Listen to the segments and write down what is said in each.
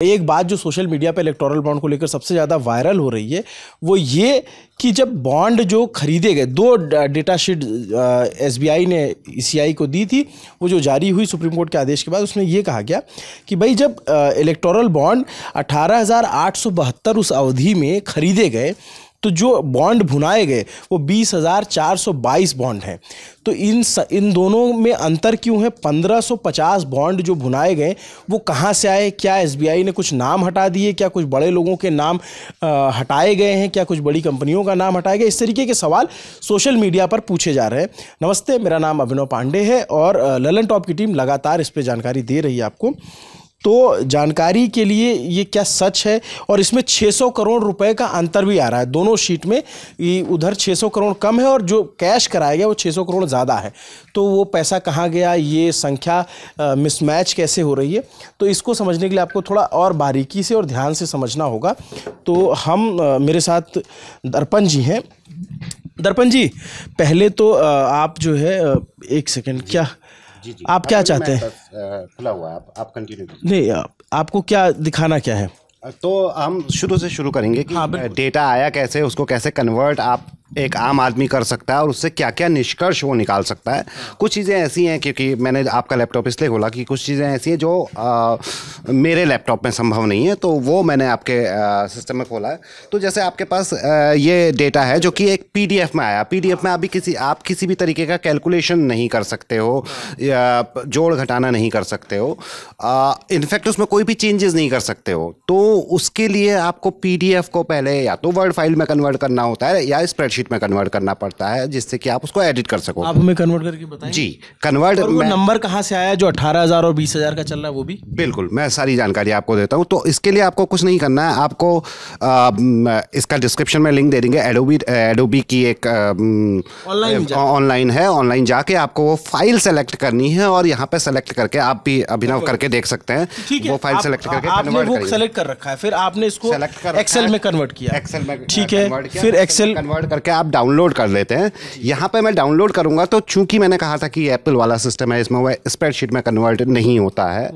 एक बात जो सोशल मीडिया पे इलेक्टोरल बॉन्ड को लेकर सबसे ज़्यादा वायरल हो रही है वो ये कि जब बॉन्ड जो खरीदे गए, दो डेटा शीट एसबीआई ने ईसीआई को दी थी, वो जो जारी हुई सुप्रीम कोर्ट के आदेश के बाद, उसमें ये कहा गया कि भाई जब इलेक्टोरल बॉन्ड 18,872 उस अवधि में खरीदे गए तो जो बॉन्ड भुनाए गए वो 20,422 बॉन्ड हैं। तो इन दोनों में अंतर क्यों है? 1,550 बॉन्ड जो भुनाए गए वो कहाँ से आए? क्या एसबीआई ने कुछ नाम हटा दिए? क्या कुछ बड़े लोगों के नाम हटाए गए हैं? क्या कुछ बड़ी कंपनियों का नाम हटाया गया? इस तरीके के सवाल सोशल मीडिया पर पूछे जा रहे हैं। नमस्ते, मेरा नाम अभिनव पांडे है और ललन टॉप की टीम लगातार इस पर जानकारी दे रही है आपको। तो जानकारी के लिए ये क्या सच है? और इसमें 600 करोड़ रुपए का अंतर भी आ रहा है दोनों शीट में। उधर 600 करोड़ कम है और जो कैश कराया गया वो 600 करोड़ ज़्यादा है। तो वो पैसा कहाँ गया, ये संख्या मिसमैच कैसे हो रही है, तो इसको समझने के लिए आपको थोड़ा और बारीकी से और ध्यान से समझना होगा। तो हम मेरे साथ दर्पण जी हैं। दर्पण जी, पहले तो आप जो है एक सेकेंड, क्या जी जी, आप क्या चाहते हैं? खुला हुआ है, आप कंटिन्यू कीजिए। नहीं, आपको क्या दिखाना क्या है? तो हम शुरू से शुरू करेंगे कि डेटा आया कैसे, उसको कैसे कन्वर्ट आप एक आम आदमी कर सकता है और उससे क्या क्या निष्कर्ष वो निकाल सकता है। कुछ चीज़ें ऐसी हैं, क्योंकि मैंने आपका लैपटॉप इसलिए खोला कि कुछ चीज़ें ऐसी हैं जो मेरे लैपटॉप में संभव नहीं है, तो वो मैंने आपके सिस्टम में खोला है। तो जैसे आपके पास ये डेटा है जो कि एक पीडीएफ में आया। पीडीएफ में आप किसी भी तरीके का कैलकुलेशन नहीं कर सकते हो या जोड़ घटाना नहीं कर सकते हो, इनफैक्ट उसमें कोई भी चेंजेस नहीं कर सकते हो। तो उसके लिए आपको पीडीएफ को पहले या तो वर्ड फाइल में कन्वर्ट करना होता है या स्प्रेडशीट में कन्वर्ट करना पड़ता है, जिससे कि आप उसको एडिट कर सको। आप हमें कन्वर्ट करके बताएं। जी, कन्वर्ट। और वो नंबर कहाँ से आया जो 18,000 और 20,000 का चल रहा है? वो भी बिल्कुल, मैं सारी जानकारी आपको देता हूं। तो इसके लिए आपको कुछ नहीं करना है, आपको इसका डिस्क्रिप्शन में लिंक दे देंगे। एडोबी की एक ऑनलाइन है, ऑनलाइन जाके आपको वो फाइल सेलेक्ट करनी है और यहाँ पे सेलेक्ट करके आप भी अभिनव करके देख सकते हैं। वो फाइल सेलेक्ट करके कन्वर्ट करिए। सेलेक्ट कर रखा है, फिर आपने इसको एक्सेल में कन्वर्ट किया। एक्सेल में ठीक है, फिर एक्सेल कन्वर्ट करके आप डाउनलोड कर लेते हैं। यहाँ पे मैं डाउनलोड करूंगा तो चूंकि मैंने कहा था कि एप्पल वाला सिस्टम है, इसमें वो स्प्रेडशीट में कन्वर्ट नहीं होता है,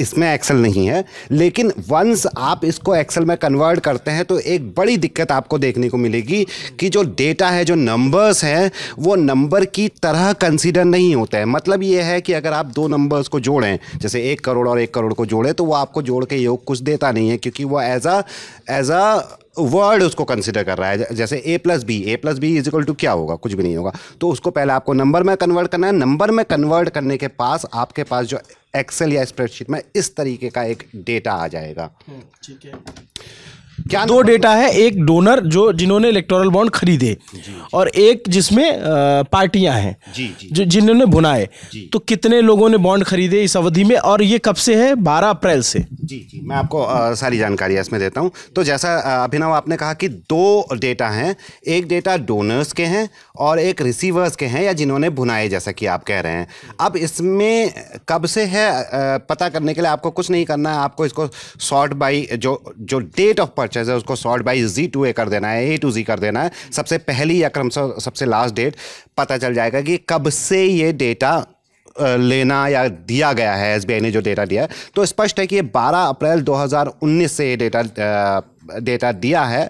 इसमें एक्सेल नहीं है। लेकिन वंस आप इसको एक्सेल में कन्वर्ट करते हैं तो एक बड़ी दिक्कत आपको देखने को मिलेगी कि जो डेटा है, जो नंबर्स हैं, वो नंबर की तरह कंसीडर नहीं होते हैं। मतलब ये है कि अगर आप दो नंबर्स को जोड़ें, जैसे 1 करोड़ और 1 करोड़ को जोड़ें, तो वो आपको जोड़ के योग कुछ देता नहीं है, क्योंकि वो एज अ वर्ड उसको कंसिडर कर रहा है। जैसे a plus B is equal to क्या होगा? कुछ भी नहीं होगा। तो उसको पहले आपको नंबर में कन्वर्ट करना है। नंबर में कन्वर्ट करने के पास आपके पास जो एक्सेल या स्प्रेडशीट में इस तरीके का एक डेटा आ जाएगा। ठीक है। क्या दो डेटा है, एक डोनर जो जिन्होंने इलेक्टोरल बॉन्ड खरीदे और एक जिसमें पार्टियां हैं जो जिन्होंने भुनाए। तो कितने लोगों ने बॉन्ड खरीदे इस अवधि में, और ये कब से है? 12 अप्रैल से। जी, मैं आपको सारी जानकारी इसमें देता हूं। तो जैसा अभिनव आपने कहा कि दो डेटा हैं, एक डेटा डोनर्स के हैं और एक रिसीवर्स के हैं, या जिन्होंने भुनाए, जैसा कि आप कह रहे हैं। अब इसमें कब से है पता करने के लिए आपको कुछ नहीं करना है। आपको इसको सॉर्ट बाई जो डेट ऑफ परचेज है उसको sort by Z to A कर देना है, A to Z कर देना है। सबसे पहली या क्रमशः सबसे लास्ट डेट पता चल जाएगा कि कब से ये डेटा लेना या दिया गया है। एसबीआई ने जो डेटा दिया है, तो स्पष्ट है कि ये 12 अप्रैल 2019 से ये डेटा दिया है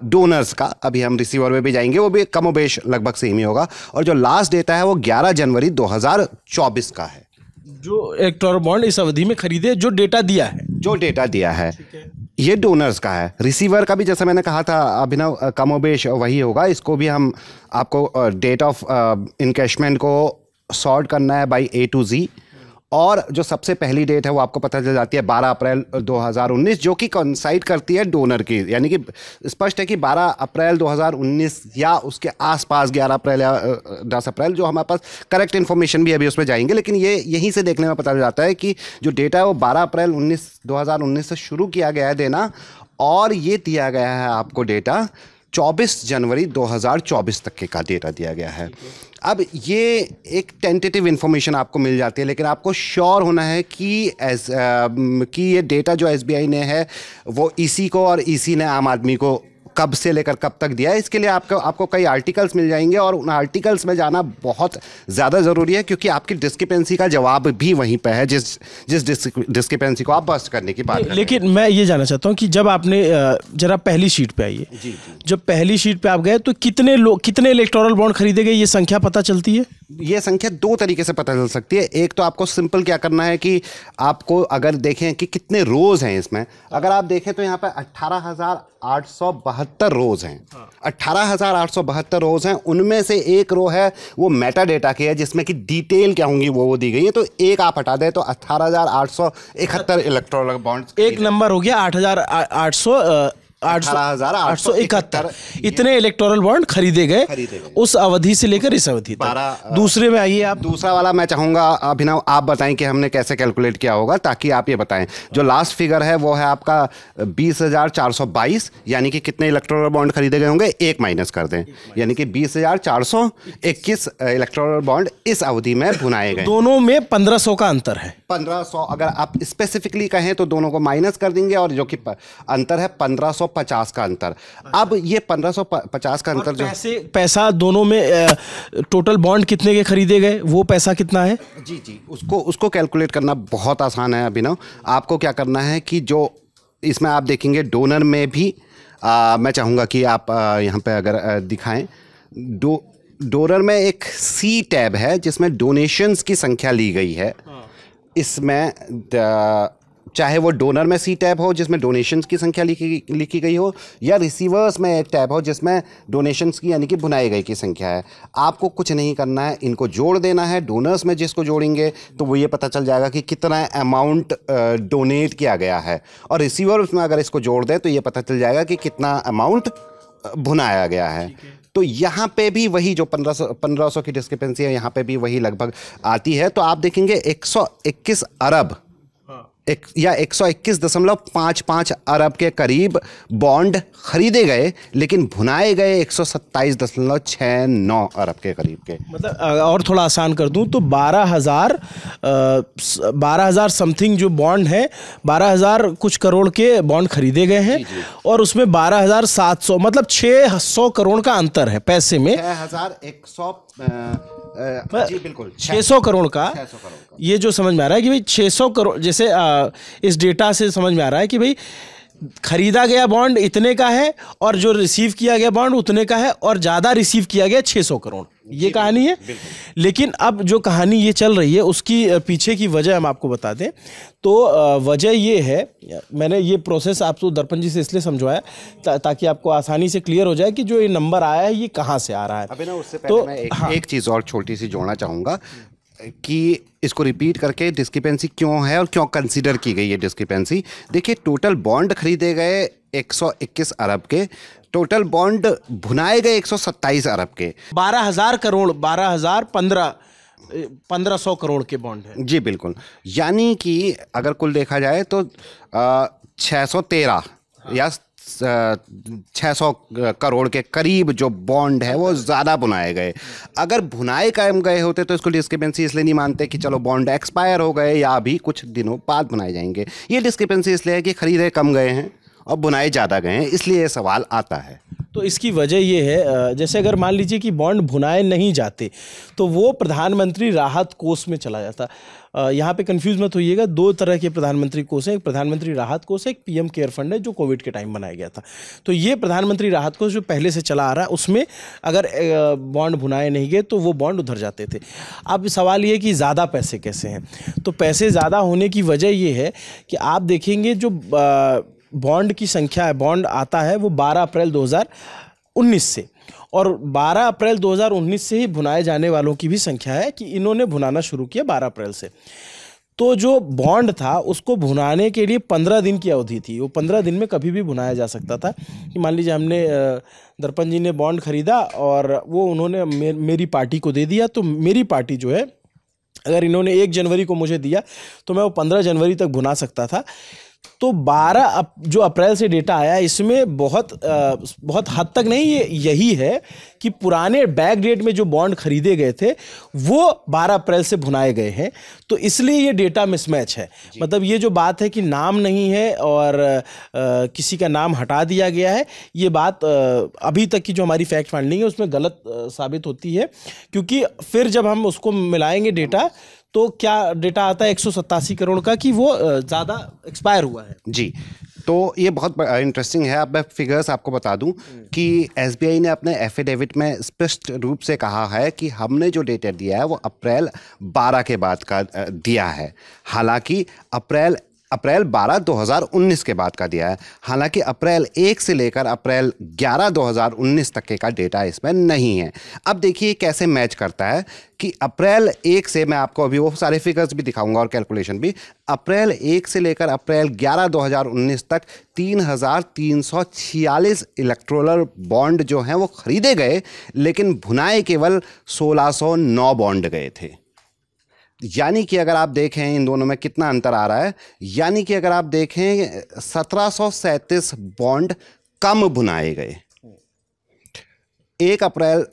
डोनर्स का। अभी हम रिसीवर में भी जाएंगे, वो भी कमोबेश लगभग सेम ही होगा। और जो लास्ट डेटा है वो 11 जनवरी 2024 का है। जो इलेक्टोरल बॉन्ड इस अवधि में खरीदे, जो डेटा दिया है ये डोनर्स का है। रिसीवर का भी जैसे मैंने कहा था अभिनव, कमोबेश वही होगा। इसको भी हम आपको डेट ऑफ इनकैशमेंट को सॉर्ट करना है बाई A to Z, और जो सबसे पहली डेट है वो आपको पता चल जाती है 12 अप्रैल 2019, जो कि कोइंसाइड करती है डोनर की। यानी कि स्पष्ट है कि 12 अप्रैल 2019 या उसके आसपास 11 अप्रैल या 10 अप्रैल, जो हमारे पास करेक्ट इन्फॉर्मेशन भी अभी उसमें जाएंगे, लेकिन ये यहीं से देखने में पता चल जाता है कि जो डेटा है वो 12 अप्रैल 2019 से शुरू किया गया है देना, और ये दिया गया है आपको डेटा 24 जनवरी 2024 तक का डेटा दिया गया है। अब ये एक टेंटेटिव इन्फॉर्मेशन आपको मिल जाती है, लेकिन आपको श्योर होना है कि ये डेटा जो एसबीआई ने है वो ईसी को और ईसी ने आम आदमी को कब से लेकर कब तक दिया है, इसके लिए आपको कई आर्टिकल्स मिल जाएंगे और उन आर्टिकल्स में जाना बहुत ज़्यादा ज़रूरी है, क्योंकि आपकी डिस्क्रिपेंसी का जवाब भी वहीं पे है जिस डिस्क्रिपेंसी को आप बस्ट करने की बात कर रहे हैं। लेकिन मैं ये जानना चाहता हूँ कि जब आपने जरा पहली शीट पे आइए, जब पहली शीट पे आप गए तो कितने इलेक्टोरल बॉन्ड खरीदे गए, ये संख्या पता चलती है? ये संख्या दो तरीके से पता चल सकती है। एक तो आपको सिंपल क्या करना है कि आपको अगर देखें कि कितने रोज हैं इसमें, अगर आप देखें तो यहाँ पे 18,872 रोज हैं। 18,872 रोज हैं, उनमें से एक रो है वो मेटा डेटा की है, जिसमें कि डिटेल क्या होंगी वो दी गई है। तो एक आप हटा दें तो 18,871 इलेक्टोरल बॉन्ड, एक नंबर हो गया 18,871। इतने इलेक्टोरल बॉन्ड खरीदे गए उस अवधि से लेकर इस अवधि तक। दूसरे में आइए आप। दूसरा वाला मैं चाहूंगा अभिनव आप बताएं कि हमने कैसे कैलकुलेट किया होगा, ताकि आप ये बताएं। जो लास्ट फिगर है वो है आपका 20,422, यानी कि कितने इलेक्टोरल बॉन्ड खरीदे गए होंगे, एक माइनस कर दें, यानी कि 20,421 इलेक्टोरल बॉन्ड इस अवधि में भुनाए गए। दोनों में 1500 का अंतर है। 1500 अगर आप स्पेसिफिकली कहें तो दोनों को माइनस कर देंगे, और जो कि अंतर है 1550 का अंतर। अब ये 1550 का अंतर जो पैसा दोनों में टोटल बॉन्ड कितने के खरीदे गए, वो पैसा कितना है? जी उसको कैलकुलेट करना बहुत आसान है अभिनव। आपको क्या करना है कि जो इसमें आप देखेंगे डोनर में भी मैं चाहूँगा कि आप यहाँ पे अगर दिखाएं, डोनर में एक सी टैब है जिसमें डोनेशंस की संख्या ली गई है। इसमें चाहे वो डोनर में सी टैब हो जिसमें डोनेशंस की संख्या लिखी गई हो, या रिसीवर्स में एक टैब हो जिसमें डोनेशंस की यानी कि भुनाई गई की संख्या है। आपको कुछ नहीं करना है, इनको जोड़ देना है। डोनर्स में जिसको जोड़ेंगे तो वो ये पता चल जाएगा कि कितना अमाउंट डोनेट किया गया है, और रिसीवर्स में अगर इसको जोड़ दें तो ये पता चल जाएगा कि कितना अमाउंट भुनाया गया है। तो यहाँ पे भी वही जो 1500 की डिस्क्रिपेंसी है, यहाँ पे भी वही लगभग आती है। तो आप देखेंगे 121 अरब या 121.55 अरब के करीब बॉन्ड खरीदे गए, लेकिन भुनाए गए 127.69 अरब के करीब के। मतलब और थोड़ा आसान कर दूं तो 12,000 समथिंग जो बॉन्ड है, 12,000 कुछ करोड़ के बॉन्ड खरीदे गए हैं। और उसमें 12,700 मतलब 600 करोड़ का अंतर है पैसे में। 6,100 जी बिल्कुल 600 करोड़ का। ये जो समझ में आ रहा है कि भाई 600 करोड़, जैसे इस डेटा से समझ में आ रहा है कि भाई खरीदा गया बॉन्ड इतने का है और जो रिसीव किया गया बॉन्ड उतने का है, और ज़्यादा रिसीव किया गया 600 करोड़। ये कहानी है। लेकिन अब जो कहानी ये चल रही है उसकी पीछे की वजह हम आपको बता दें तो वजह ये है, मैंने ये प्रोसेस आपको दर्पण जी से इसलिए समझवाया ताकि आपको आसानी से क्लियर हो जाए कि जो ये नंबर आया है ये कहाँ से आ रहा है। अभी ना उससे पहले तो मैं एक चीज़ और छोटी सी जोड़ना चाहूँगा कि इसको रिपीट करके डिस्क्रिपेंसी क्यों है और क्यों कंसीडर की गई है डिस्क्रिपेंसी। देखिए, टोटल बॉन्ड खरीदे गए 121 अरब के, टोटल बॉन्ड भुनाए गए 127 अरब के। 12,000 करोड़ 1,500 करोड़ के बॉन्ड है। जी बिल्कुल, यानी कि अगर कुल देखा जाए तो 613 या 600 करोड़ के करीब जो बॉन्ड है वो ज़्यादा भुनाए गए। अगर भुनाए कायम गए होते तो इसको डिस्क्रिपेंसी इसलिए नहीं मानते कि चलो बॉन्ड एक्सपायर हो गए या अभी कुछ दिनों बाद भुनाए जाएंगे। ये डिस्क्रिपेंसी इसलिए है कि खरीदे कम गए हैं और भुनाए ज़्यादा गए हैं, इसलिए ये सवाल आता है। तो इसकी वजह ये है, जैसे अगर मान लीजिए कि बॉन्ड भुनाए नहीं जाते तो वो प्रधानमंत्री राहत कोष में चला जाता। यहाँ पे कंफ्यूज मत होइएगा, दो तरह के प्रधानमंत्री कोष हैं, एक प्रधानमंत्री राहत कोष है, एक पीएम केयर फंड है जो कोविड के टाइम बनाया गया था। तो ये प्रधानमंत्री राहत कोष जो पहले से चला आ रहा है उसमें अगर बॉन्ड भुनाए नहीं गए तो वो बॉन्ड उधर जाते थे। अब सवाल ये कि ज़्यादा पैसे कैसे हैं, तो पैसे ज़्यादा होने की वजह ये है कि आप देखेंगे जो बॉन्ड की संख्या है, बॉन्ड आता है वो 12 अप्रैल 2019 से, और 12 अप्रैल 2019 से ही भुनाए जाने वालों की भी संख्या है कि इन्होंने भुनाना शुरू किया 12 अप्रैल से। तो जो बॉन्ड था उसको भुनाने के लिए 15 दिन की अवधि थी। वो 15 दिन में कभी भी भुनाया जा सकता था कि मान लीजिए हमने दर्पण जी ने बॉन्ड खरीदा और वो उन्होंने मेरी पार्टी को दे दिया, तो मेरी पार्टी जो है अगर इन्होंने 1 जनवरी को मुझे दिया तो मैं वो 15 जनवरी तक भुना सकता था। तो 12 जो अप्रैल से डेटा आया इसमें बहुत हद तक नहीं, ये यही है कि पुराने बैक डेट में जो बॉन्ड खरीदे गए थे वो 12 अप्रैल से भुनाए गए हैं, तो इसलिए ये डेटा मिसमैच है। मतलब ये जो बात है कि नाम नहीं है और किसी का नाम हटा दिया गया है, ये बात अभी तक की जो हमारी फैक्ट फाइंडिंग है उसमें गलत साबित होती है, क्योंकि फिर जब हम उसको मिलाएंगे डेटा तो क्या डेटा आता है 187 करोड़ का कि वो ज़्यादा एक्सपायर हुआ है। जी, तो ये बहुत इंटरेस्टिंग है। अब मैं फिगर्स आपको बता दूं कि एसबीआई ने अपने एफिडेविट में स्पष्ट रूप से कहा है कि हमने जो डेटा दिया है वो अप्रैल 12 के बाद का दिया है। हालांकि अप्रैल 12 2019 के बाद का दिया है। हालांकि अप्रैल 1 से लेकर अप्रैल 11 2019 तक का डेटा इसमें नहीं है। अब देखिए कैसे मैच करता है कि अप्रैल 1 से, मैं आपको अभी वो सारे फिगर्स भी दिखाऊंगा और कैलकुलेशन भी, अप्रैल 1 से लेकर अप्रैल 11 2019 तक 3,346 इलेक्टोरल बॉन्ड जो हैं वो खरीदे गए, लेकिन भुनाए केवल 1,609 बॉन्ड गए थे। यानी कि अगर आप देखें इन दोनों में कितना अंतर आ रहा है, यानी कि अगर आप देखें 1737 बॉन्ड कम भुनाए गए 1 अप्रैल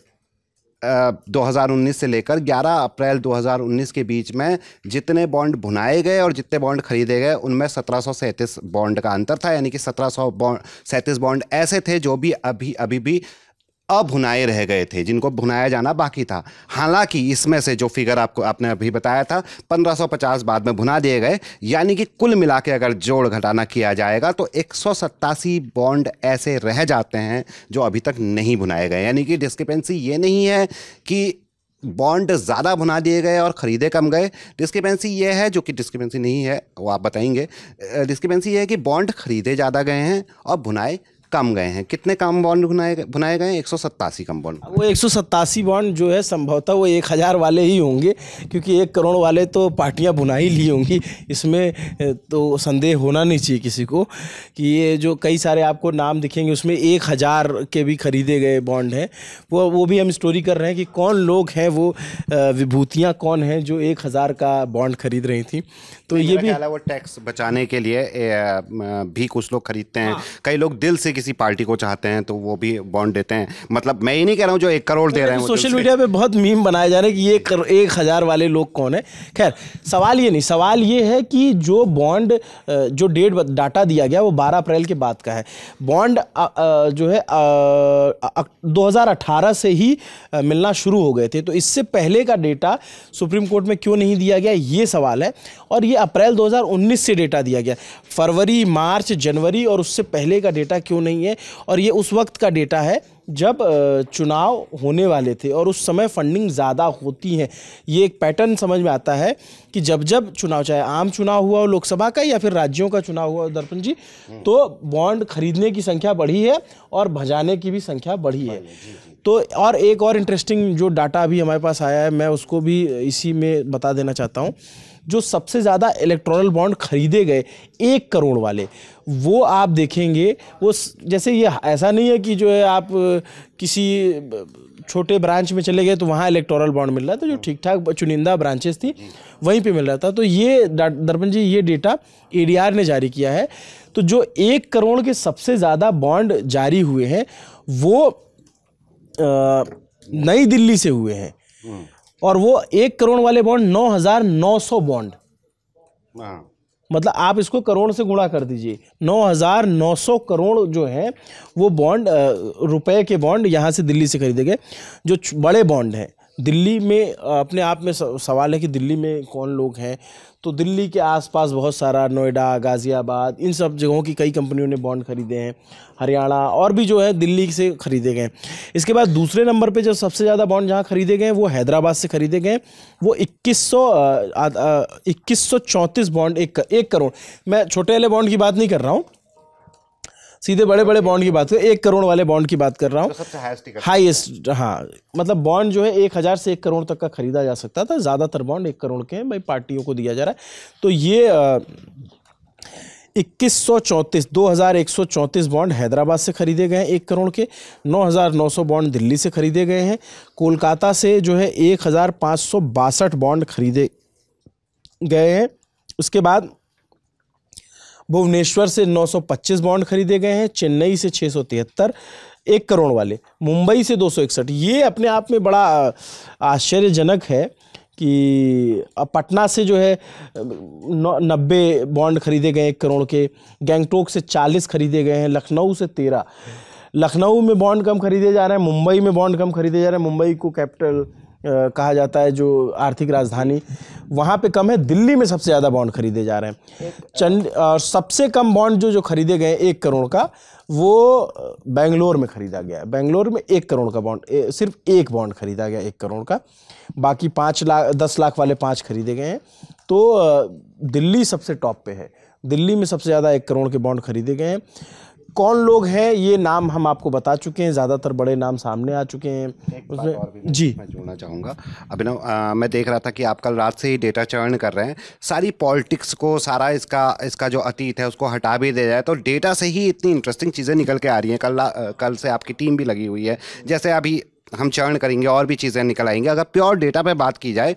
2019 से लेकर 11 अप्रैल 2019 के बीच में जितने बॉन्ड भुनाए गए और जितने बॉन्ड खरीदे गए उनमें 1737 बॉन्ड का अंतर था। यानी कि 1737 बॉन्ड ऐसे थे जो भी अभी भी अभुनाए रह गए थे, जिनको भुनाया जाना बाकी था। हालांकि इसमें से जो फिगर आपने अभी बताया था 1550 बाद में भुना दिए गए, यानी कि कुल मिला के अगर जोड़ घटाना किया जाएगा तो 187 बॉन्ड ऐसे रह जाते हैं जो अभी तक नहीं भुनाए गए। यानी कि डिस्क्रिपेंसी ये नहीं है कि बॉन्ड ज़्यादा भुना दिए गए और ख़रीदे कम गए। डिस्क्रिपेंसी ये है, जो कि डिस्क्रिपेंसी नहीं है वो आप बताएंगे, डिस्क्रिपेंसी ये है कि बॉन्ड खरीदे ज़्यादा गए हैं और भुनाए कम गए हैं। कितने कम बॉन्ड भुनाए गए हैं? 187 कम बॉन्ड। वो 187 बॉन्ड जो है संभवतः वो 1000 वाले ही होंगे, क्योंकि 1 करोड़ वाले तो पार्टियां भुना ही ली होंगी। इसमें तो संदेह होना नहीं चाहिए किसी को कि ये जो कई सारे आपको नाम दिखेंगे उसमें 1000 के भी खरीदे गए बॉन्ड हैं। वो भी हम स्टोरी कर रहे हैं कि कौन लोग हैं, वो विभूतियाँ कौन हैं जो 1000 का बॉन्ड खरीद रही थी। तो ये भी वो टैक्स बचाने के लिए भी कुछ लोग खरीदते हैं। कई लोग दिल से किसी पार्टी को चाहते हैं तो वो भी बॉन्ड देते हैं। मतलब मैं ये नहीं कह रहा हूँ जो 1 करोड़ दे रहे हैं। सोशल मीडिया पे बहुत मीम बनाए जा रहे हैं कि ये 1000 वाले लोग कौन है। खैर सवाल ये नहीं, सवाल ये है कि जो बॉन्ड जो डाटा दिया गया वो 12 अप्रैल के बाद का है। बॉन्ड जो है 2018 से ही मिलना शुरू हो गए थे, तो इससे पहले का डेटा सुप्रीम कोर्ट में क्यों नहीं दिया गया, ये सवाल है। और ये अप्रैल 2019 से डेटा दिया गया, फरवरी, मार्च, जनवरी और उससे पहले का डेटा क्यों नहीं है। और ये उस वक्त का डेटा है जब चुनाव होने वाले थे और उस समय फंडिंग ज़्यादा होती है। ये एक पैटर्न समझ में आता है कि जब जब चुनाव, चाहे आम चुनाव हुआ हो लोकसभा का या फिर राज्यों का चुनाव हुआ दर्पण जी, तो बॉन्ड खरीदने की संख्या बढ़ी है और भजाने की भी संख्या बढ़ी है। तो और एक और इंटरेस्टिंग जो डाटा अभी हमारे पास आया है, मैं उसको भी इसी में बता देना चाहता हूँ। जो सबसे ज़्यादा इलेक्टोरल बॉन्ड खरीदे गए 1 करोड़ वाले, वो आप देखेंगे, वो जैसे ये ऐसा नहीं है कि जो है आप किसी छोटे ब्रांच में चले गए तो वहाँ इलेक्टोरल बॉन्ड मिल रहा था। जो ठीक ठाक चुनिंदा ब्रांचेस थी वहीं पे मिल रहा था। तो ये दर्पण जी ये डेटा एडीआर ने जारी किया है। तो जो 1 करोड़ के सबसे ज़्यादा बॉन्ड जारी हुए हैं वो नई दिल्ली से हुए हैं, और वो 1 करोड़ वाले बॉन्ड 9,900 बॉन्ड, मतलब आप इसको करोड़ से गुणा कर दीजिए, 9,900 करोड़ जो है वो बॉन्ड, रुपए के बॉन्ड यहाँ से दिल्ली से खरीदे गए। जो बड़े बॉन्ड हैं दिल्ली में, अपने आप में सवाल है कि दिल्ली में कौन लोग हैं। तो दिल्ली के आसपास बहुत सारा, नोएडा, गाज़ियाबाद, इन सब जगहों की कई कंपनियों ने बॉन्ड खरीदे हैं। हरियाणा और भी जो है दिल्ली से खरीदे गए। इसके बाद दूसरे नंबर पे जो सबसे ज़्यादा बॉन्ड जहाँ खरीदे गए वो हैदराबाद से खरीदे गए। वो 2134 बॉन्ड, 1 करोड़। मैं छोटे वाले बॉन्ड की बात नहीं कर रहा हूँ, सीधे बड़े बड़े बॉन्ड की बात कर, 1 करोड़ वाले बॉन्ड की बात कर रहा हूँ। हाईएस्ट, हाँ, मतलब बॉन्ड जो है 1000 से 1 करोड़ तक का खरीदा जा सकता था। ज़्यादातर बॉन्ड 1 करोड़ के हैं, भाई पार्टियों को दिया जा रहा है। तो ये 2134 बॉन्ड हैदराबाद से खरीदे गए हैं 1 करोड़ के। 9,900 बॉन्ड दिल्ली से खरीदे गए हैं। कोलकाता से जो है 1562 बॉन्ड खरीदे गए हैं। उसके बाद भुवनेश्वर से 925 बॉन्ड खरीदे गए हैं, चेन्नई से 673 1 करोड़ वाले, मुंबई से 261। ये अपने आप में बड़ा आश्चर्यजनक है कि पटना से जो है 90 बॉन्ड खरीदे गए 1 करोड़ के, गैंगटोक से 40 खरीदे गए हैं, लखनऊ से 13। लखनऊ में बॉन्ड कम खरीदे जा रहे हैं, मुंबई में बॉन्ड कम खरीदे जा रहे हैं। मुंबई को कैपिटल कहा जाता है, जो आर्थिक राजधानी, वहाँ पे कम है। दिल्ली में सबसे ज़्यादा बॉन्ड खरीदे जा रहे हैं। सबसे कम बॉन्ड जो करीदे गए 1 करोड़ का, वो बेंगलोर में खरीदा गया है। बेंगलोर में 1 करोड़ का बॉन्ड, सिर्फ 1 बॉन्ड खरीदा गया 1 करोड़ का, बाकी 10 लाख वाले 5 खरीदे गए हैं। तो दिल्ली सबसे टॉप पे है, दिल्ली में सबसे ज़्यादा 1 करोड़ के बॉन्ड खरीदे गए हैं। कौन लोग हैं ये नाम हम आपको बता चुके हैं, ज़्यादातर बड़े नाम सामने आ चुके हैं उसमें। जी मैं जोड़ना चाहूँगा अभिनव, मैं देख रहा था कि आप कल रात से ही डेटा चयन कर रहे हैं, सारी पॉलिटिक्स को, सारा इसका जो अतीत है उसको हटा भी दिया जाए तो डेटा से ही इतनी इंटरेस्टिंग चीज़ें निकल के आ रही हैं। कल से आपकी टीम भी लगी हुई है, जैसे अभी हम चयन करेंगे और भी चीज़ें निकल आएंगी। अगर प्योर डेटा पे बात की जाए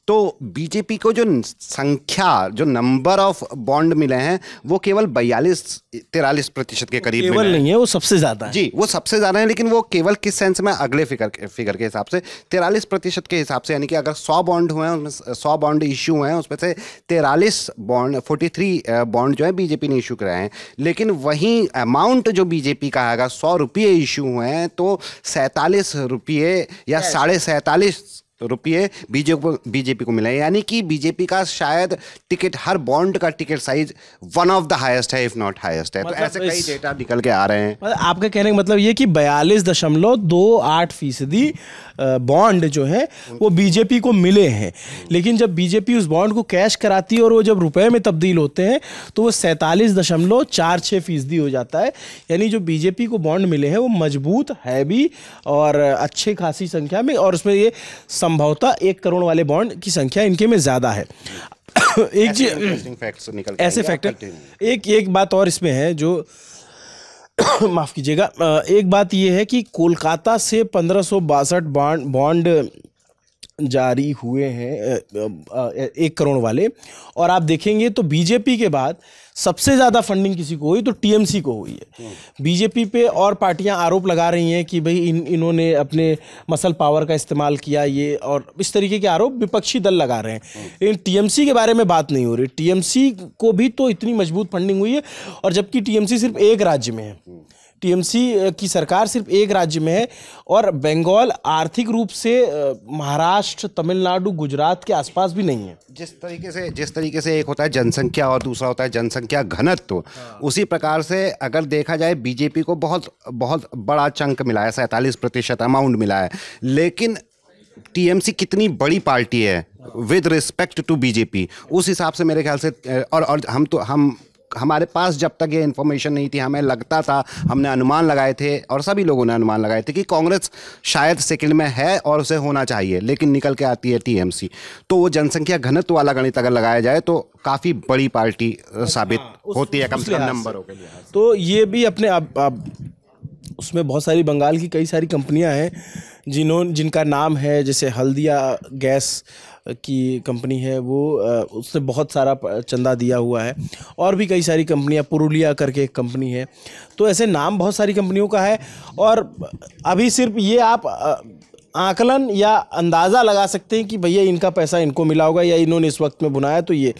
तो बीजेपी को जो संख्या, जो नंबर ऑफ बॉन्ड मिले हैं वो केवल 42-43% के करीब केवल नहीं है, वो सबसे ज़्यादा है। जी, वो सबसे ज़्यादा है, लेकिन वो केवल किस सेंस में, अगले फिगर के हिसाब से 43% के हिसाब से, यानी कि अगर 100 बॉन्ड हुए हैं उसमें 100 बॉन्ड इशू हुए हैं, उसमें से 43 बॉन्ड जो है बीजेपी ने इशू कराए हैं। लेकिन वहीं अमाउंट जो बीजेपी का है, अगर 100 रुपये इशू हुए हैं तो 47 रुपये या 47.5 रुपये बीजेपी को मिला है। यानी कि बीजेपी का शायद टिकट, हर बॉन्ड का ticket size one of the highest है, इफ नॉट हाईएस्ट है। तो ऐसे कई डेटा निकल के आ रहे हैं। आपके कहने का मतलब ये कि 42.28% बॉन्ड जो है वो बीजेपी को मिले हैं। लेकिन जब बीजेपी उस बॉन्ड को कैश कराती है और वो जब रुपए में तब्दील होते हैं तो वो 47.46% हो जाता है। यानी जो बीजेपी को बॉन्ड मिले हैं वो मजबूत है भी और अच्छे खासी संख्या में, और उसमें ये संभवतः 1 करोड़ वाले बॉन्ड की संख्या इनके में ज़्यादा है। एक ऐसे फैक्टर, एक बात और इसमें है जो माफ़ कीजिएगा, एक बात ये है कि कोलकाता से 1562 बॉन्ड जारी हुए हैं 1 करोड़ वाले, और आप देखेंगे तो बीजेपी के बाद सबसे ज़्यादा फंडिंग किसी को हुई तो टीएमसी को हुई है। बीजेपी पे और पार्टियां आरोप लगा रही हैं कि भाई इन्होंने अपने मसल पावर का इस्तेमाल किया, ये और इस तरीके के आरोप विपक्षी दल लगा रहे हैं। लेकिन टीएमसी के बारे में बात नहीं हो रही। टीएमसी को भी तो इतनी मजबूत फंडिंग हुई है, और जबकि टीएमसी सिर्फ एक राज्य में है, टीएमसी की सरकार सिर्फ एक राज्य में है, और बंगाल आर्थिक रूप से महाराष्ट्र, तमिलनाडु, गुजरात के आसपास भी नहीं है। जिस तरीके से एक होता है जनसंख्या और दूसरा होता है जनसंख्या घनत्व, उसी प्रकार से अगर देखा जाए बीजेपी को बहुत बहुत बड़ा चंक मिला है, 47% अमाउंट मिला है। लेकिन टीएमसी कितनी बड़ी पार्टी है विद रिस्पेक्ट टू बीजेपी, उस हिसाब से मेरे ख्याल से, और हमारे पास जब तक ये इन्फॉर्मेशन नहीं थी, हमें लगता था, हमने अनुमान लगाए थे और सभी लोगों ने अनुमान लगाए थे कि कांग्रेस शायद सेकंड में है और उसे होना चाहिए, लेकिन निकल के आती है टीएमसी। तो वो जनसंख्या घनत्व वाला गणित अगर लगाया जाए तो काफ़ी बड़ी पार्टी साबित होती है, कम से कम नंबरों के लिए। तो ये भी अपने अब उसमें बहुत सारी बंगाल की कई सारी कंपनियां हैं जिनका नाम है, जैसे हल्दिया गैस की कंपनी है, वो उसने बहुत सारा चंदा दिया हुआ है, और भी कई सारी कंपनियां, पुरुलिया करके एक कंपनी है। तो ऐसे नाम बहुत सारी कंपनियों का है, और अभी सिर्फ ये आप आकलन या अंदाज़ा लगा सकते हैं कि भैया इनका पैसा इनको मिला होगा या इन्होंने इस वक्त में बुनाया। तो ये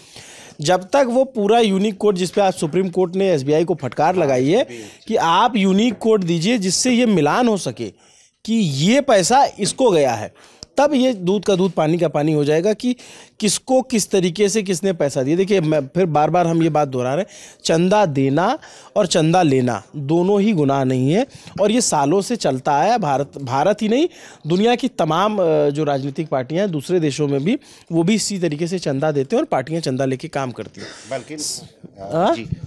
जब तक वो पूरा यूनिक कोड, जिस पे आज सुप्रीम कोर्ट ने एसबीआई को फटकार लगाई है कि आप यूनिक कोड दीजिए जिससे ये मिलान हो सके कि ये पैसा इसको गया है, तब ये दूध का दूध पानी का पानी हो जाएगा कि किसको किस तरीके से किसने पैसा दिया। देखिए, मैं फिर बार बार हम ये बात दोहरा रहे हैं, चंदा देना और चंदा लेना दोनों ही गुनाह नहीं है, और ये सालों से चलता आया। भारत ही नहीं, दुनिया की तमाम जो राजनीतिक पार्टियां हैं दूसरे देशों में भी, वो भी इसी तरीके से चंदा देते हैं और पार्टियां चंदा लेके काम करती हैं।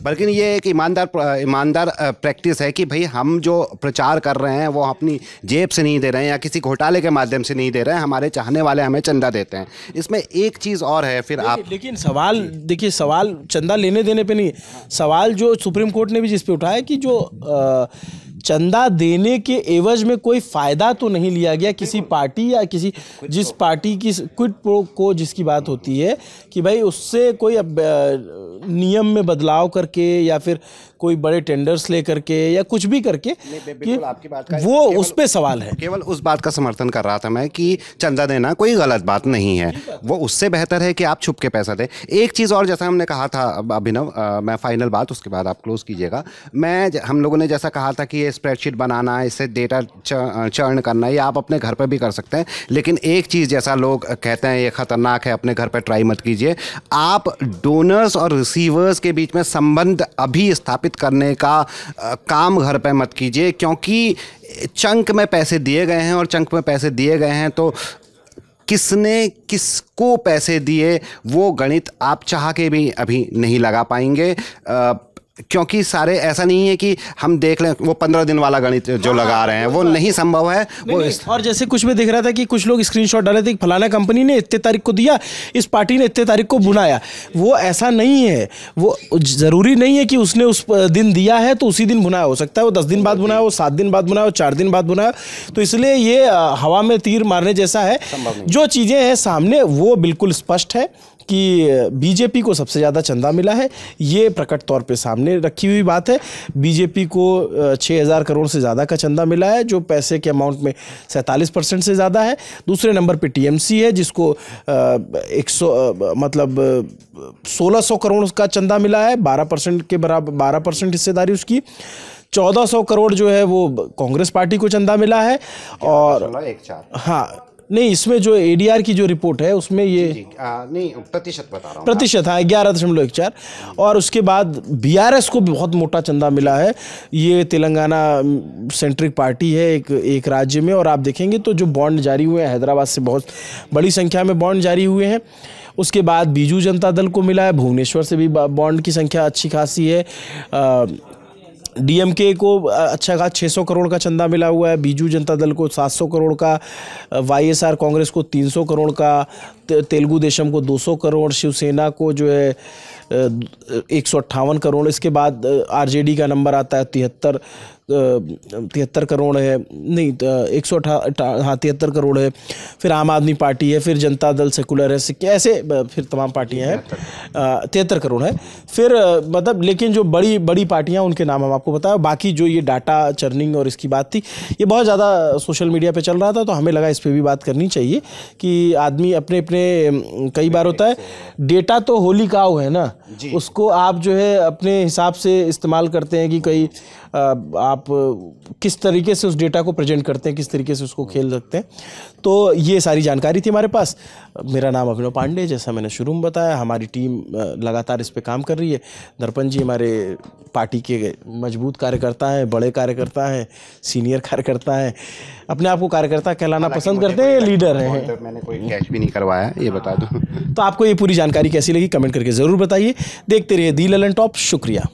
बल्कि ये एक ईमानदार प्रैक्टिस है कि भाई हम जो प्रचार कर रहे हैं वो अपनी जेब से नहीं दे रहे हैं या किसी घोटाले के माध्यम से नहीं दे रहे हैं, हमारे चाहने वाले हमें चंदा देते हैं। इसमें एक चीज़ और है फिर आप, लेकिन सवाल देखिए, सवाल चंदा लेने देने पे नहीं, सवाल जो सुप्रीम कोर्ट ने भी जिस पे उठाया कि जो चंदा देने के एवज में कोई फायदा तो नहीं लिया गया किसी पार्टी या किसी जिस पार्टी की क्विड प्रो को जिसकी बात होती है कि भाई उससे कोई नियम में बदलाव करके या फिर कोई बड़े टेंडर्स ले करके या कुछ भी करके कि आपकी बात का वो उस पे सवाल है। केवल उस बात का समर्थन कर रहा था मैं कि चंदा देना कोई गलत बात नहीं है, वो उससे बेहतर है कि आप छुप के पैसा दें। एक चीज़ और, जैसा हमने कहा था अभिनव, मैं फाइनल बात उसके बाद आप क्लोज कीजिएगा। हम लोगों ने जैसा कहा था कि ये स्प्रेडशीट बनाना, इससे डेटा चर्न करना, ये आप अपने घर पर भी कर सकते हैं, लेकिन एक चीज़ जैसा लोग कहते हैं ये खतरनाक है, अपने घर पर ट्राई मत कीजिए। आप डोनर्स और रिसीवर्स के बीच में संबंध अभी स्थापित करने का काम घर पे मत कीजिए, क्योंकि चंक में पैसे दिए गए हैं और चंक में पैसे दिए गए हैं तो किसने किसको पैसे दिए वो गणित आप चाह के भी अभी नहीं लगा पाएंगे, क्योंकि सारे ऐसा नहीं है कि हम देख लें वो 15 दिन वाला गणित जो लगा रहे हैं वो नहीं संभव है। वो और जैसे कुछ में दिख रहा था कि कुछ लोग स्क्रीनशॉट डाले थे कि फलाना कंपनी ने इतने तारीख को दिया, इस पार्टी ने इतने तारीख को बुलाया। वो ऐसा नहीं है, वो ज़रूरी नहीं है कि उसने उस दिन दिया है तो उसी दिन बुनाया, हो सकता है वो 10 दिन बाद बुनाया हो, 7 दिन बाद बुनाया हो, 4 दिन बाद बुनाया। तो इसलिए ये हवा में तीर मारने जैसा है। जो चीज़ें हैं सामने वो बिल्कुल स्पष्ट है कि बीजेपी को सबसे ज़्यादा चंदा मिला है, ये प्रकट तौर पे सामने रखी हुई बात है। बीजेपी को 6,000 करोड़ से ज़्यादा का चंदा मिला है, जो पैसे के अमाउंट में 47% से ज़्यादा है। दूसरे नंबर पे टीएमसी है, जिसको 1,600 करोड़ का चंदा मिला है, 12% के बराबर, 12% हिस्सेदारी उसकी। 1,400 करोड़ जो है वो कांग्रेस पार्टी को चंदा मिला है। और हाँ नहीं, इसमें जो एडीआर की जो रिपोर्ट है उसमें ये नहीं प्रतिशत बता रहा हूँ, प्रतिशत, हाँ 11.14। और उसके बाद बीआरएस को भी बहुत मोटा चंदा मिला है। ये तेलंगाना सेंट्रिक पार्टी है एक राज्य में, और आप देखेंगे तो जो बॉन्ड जारी हुए हैं हैदराबाद से बहुत बड़ी संख्या में बॉन्ड जारी हुए हैं। उसके बाद बीजू जनता दल को मिला है, भुवनेश्वर से भी बॉन्ड की संख्या अच्छी खासी है। डीएमके को अच्छा खासा 600 करोड़ का चंदा मिला हुआ है, बीजू जनता दल को 700 करोड़ का, वाईएसआर कांग्रेस को 300 करोड़ का, तेलुगु देशम को 200 करोड़, शिवसेना को जो है 158 करोड़। इसके बाद आरजेडी का नंबर आता है 73 करोड़ है, नहीं 73 करोड़ है। फिर आम आदमी पार्टी है, फिर जनता दल, सेकुलर है, ऐसे फिर तमाम पार्टियां हैं, 73 करोड़ है। फिर मतलब लेकिन जो बड़ी बड़ी पार्टियां उनके नाम हम आपको बताया। बाकी जो ये डाटा चर्निंग और इसकी बात थी, ये बहुत ज़्यादा सोशल मीडिया पे चल रहा था, तो हमें लगा इस पर भी बात करनी चाहिए कि आदमी अपने कई बार होता है डेटा तो होली काऊ है ना, उसको आप जो है अपने हिसाब से इस्तेमाल करते हैं कि कई आप किस तरीके से उस डेटा को प्रेजेंट करते हैं, किस तरीके से उसको खेल सकते हैं। तो ये सारी जानकारी थी हमारे पास। मेरा नाम अभिनव पांडे, जैसा मैंने शुरू में बताया, हमारी टीम लगातार इस पे काम कर रही है। दर्पण जी हमारे पार्टी के मजबूत कार्यकर्ता हैं, बड़े कार्यकर्ता हैं, सीनियर कार्यकर्ता हैं, अपने आप को कार्यकर्ता कहलाना पसंद करते हैं, लीडर हैं। मैंने कोई कैश भी नहीं करवाया, ये बता दूं। तो आपको ये पूरी जानकारी कैसी लगी कमेंट करके ज़रूर बताइए। देखते रहिए दी ललन टॉप। शुक्रिया।